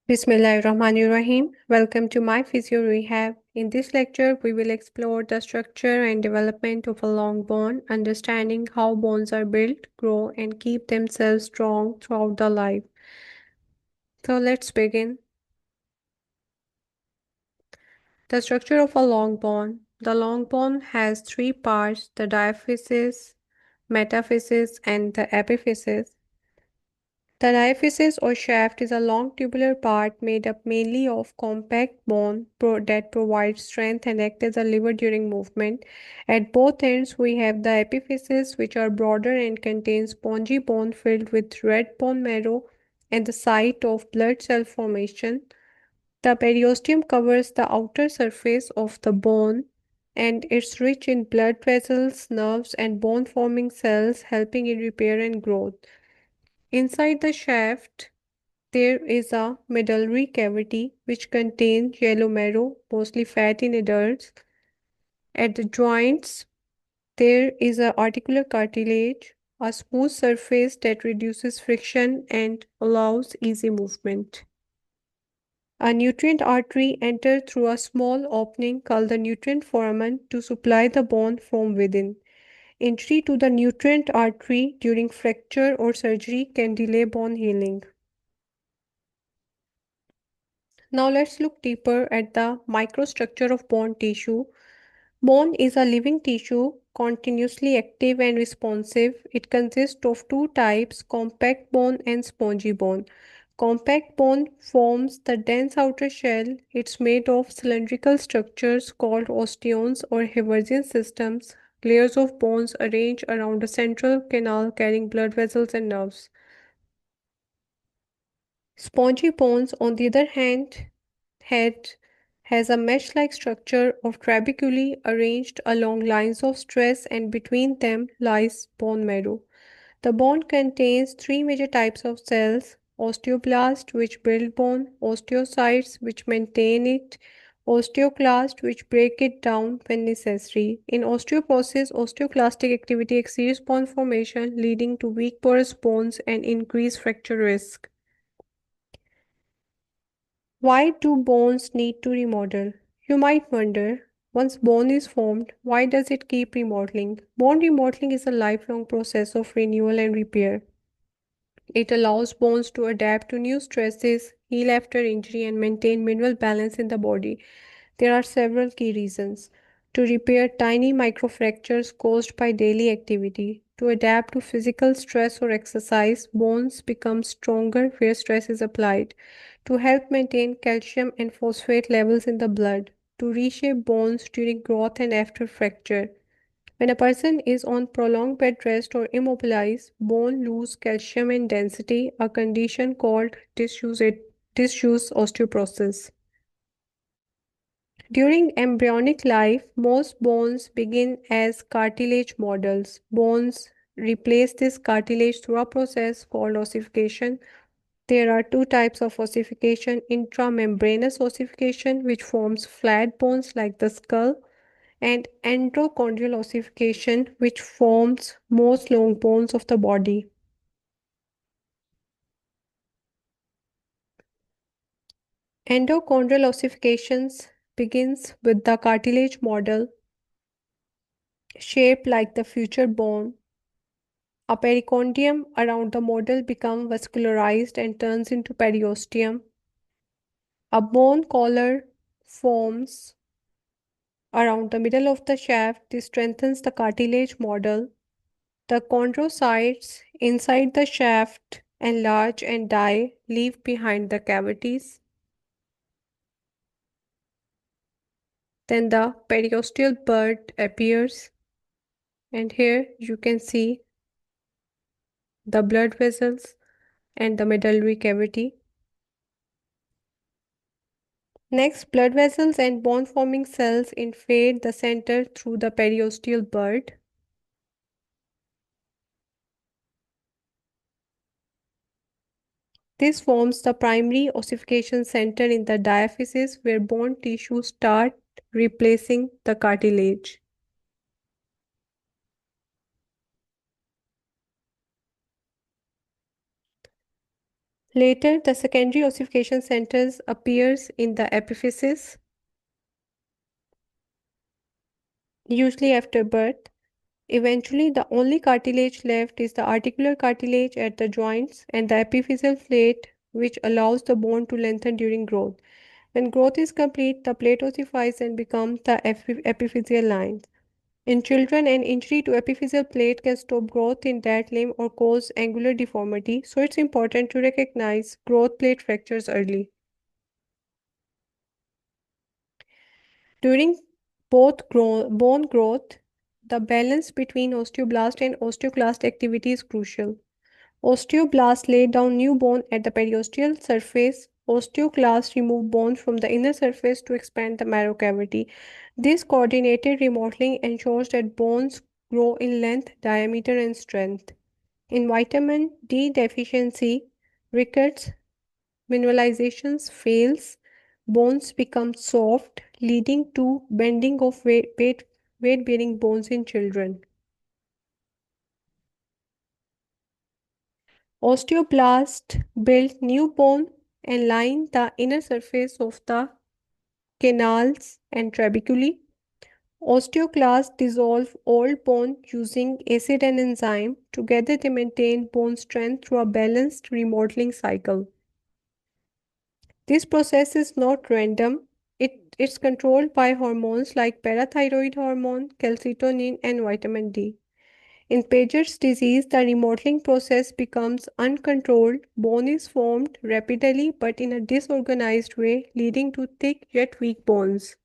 Bismillahirrahmanirrahim. Welcome to MyPhysio Rehab. In this lecture, we will explore the structure and development of a long bone, understanding how bones are built, grow, and keep themselves strong throughout the life. So let's begin. The structure of a long bone. The long bone has three parts: the diaphysis, metaphysis, and the epiphysis. The diaphysis or shaft is a long tubular part made up mainly of compact bone that provides strength and acts as a lever during movement. At both ends, we have the epiphysis, which are broader and contains spongy bone filled with red bone marrow and the site of blood cell formation. The periosteum covers the outer surface of the bone and it's rich in blood vessels, nerves, and bone forming cells, helping in repair and growth. Inside the shaft, there is a medullary cavity which contains yellow marrow, mostly fat in adults. At the joints, there is a articular cartilage, a smooth surface that reduces friction and allows easy movement. A nutrient artery enters through a small opening called the nutrient foramen to supply the bone from within. Injury to the nutrient artery during fracture or surgery can delay bone healing. Now let's look deeper at the microstructure of bone tissue. Bone is a living tissue, continuously active and responsive. It consists of two types, compact bone and spongy bone. Compact bone forms the dense outer shell. It's made of cylindrical structures called osteons or Haversian systems, layers of bones arranged around a central canal carrying blood vessels and nerves. Spongy bones, on the other hand, head has a mesh-like structure of trabeculae arranged along lines of stress and between them lies bone marrow. The bone contains three major types of cells: osteoblasts, which build bone; osteocytes, which maintain it; osteoclasts, which break it down when necessary. In osteoporosis, osteoclastic activity exceeds bone formation, leading to weak porous bones and increased fracture risk. Why do bones need to remodel? You might wonder, once bone is formed, why does it keep remodeling? Bone remodeling is a lifelong process of renewal and repair. It allows bones to adapt to new stresses, heal after injury, and maintain mineral balance in the body. There are several key reasons: to repair tiny microfractures caused by daily activity, to adapt to physical stress or exercise, bones become stronger where stress is applied, to help maintain calcium and phosphate levels in the blood, to reshape bones during growth and after fracture. When a person is on prolonged bed rest or immobilized, bone lose calcium and density, a condition called disuse osteoporosis. During embryonic life, most bones begin as cartilage models. Bones replace this cartilage through a process called ossification. There are two types of ossification: intramembranous ossification, which forms flat bones like the skull, and endochondral ossification, which forms most long bones of the body. Endochondral ossifications begins with the cartilage model shaped like the future bone. A pericondium around the model becomes vascularized and turns into periosteum. A bone collar forms around the middle of the shaft. This strengthens the cartilage model. The chondrocytes inside the shaft enlarge and die, leave behind the cavities. Then the periosteal bud appears, and here you can see the blood vessels and the medullary cavity. Next, blood vessels and bone forming cells invade the center through the periosteal bud. This forms the primary ossification center in the diaphysis where bone tissue start replacing the cartilage. Later, the secondary ossification centers appears in the epiphysis, usually after birth. Eventually, the only cartilage left is the articular cartilage at the joints and the epiphyseal plate, which allows the bone to lengthen during growth. When growth is complete, the plate ossifies and becomes the epiphyseal lines. In children, an injury to epiphyseal plate can stop growth in that limb or cause angular deformity, so it's important to recognize growth plate fractures early. During bone growth, the balance between osteoblast and osteoclast activity is crucial. Osteoblasts lay down new bone at the periosteal surface. Osteoclasts remove bone from the inner surface to expand the marrow cavity. This coordinated remodeling ensures that bones grow in length, diameter, and strength. In vitamin D deficiency, rickets, mineralizations fails, bones become soft, leading to bending of weight-bearing bones in children. Osteoblasts build new bone and line the inner surface of the canals and trabeculae. Osteoclasts dissolve old bone using acid and enzyme. Together, they maintain bone strength through a balanced remodeling cycle. This process is not random. It's controlled by hormones like parathyroid hormone, calcitonin, and vitamin D. In Paget's disease, the remodeling process becomes uncontrolled. Bone is formed rapidly but in a disorganized way, leading to thick yet weak bones.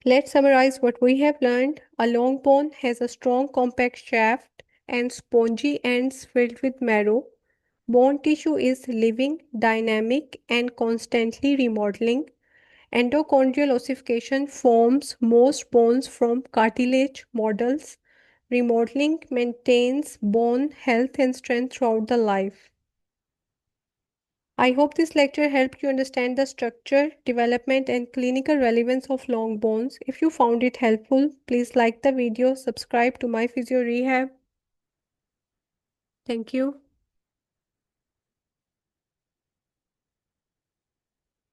Let's summarize what we have learned. A long bone has a strong compact shaft and spongy ends filled with marrow. Bone tissue is living, dynamic, and constantly remodeling. Endochondral ossification forms most bones from cartilage models. Remodeling maintains bone health and strength throughout the life. I hope this lecture helped you understand the structure, development, and clinical relevance of long bones. If you found it helpful, please like the video, subscribe to my Physio Rehab. Thank you.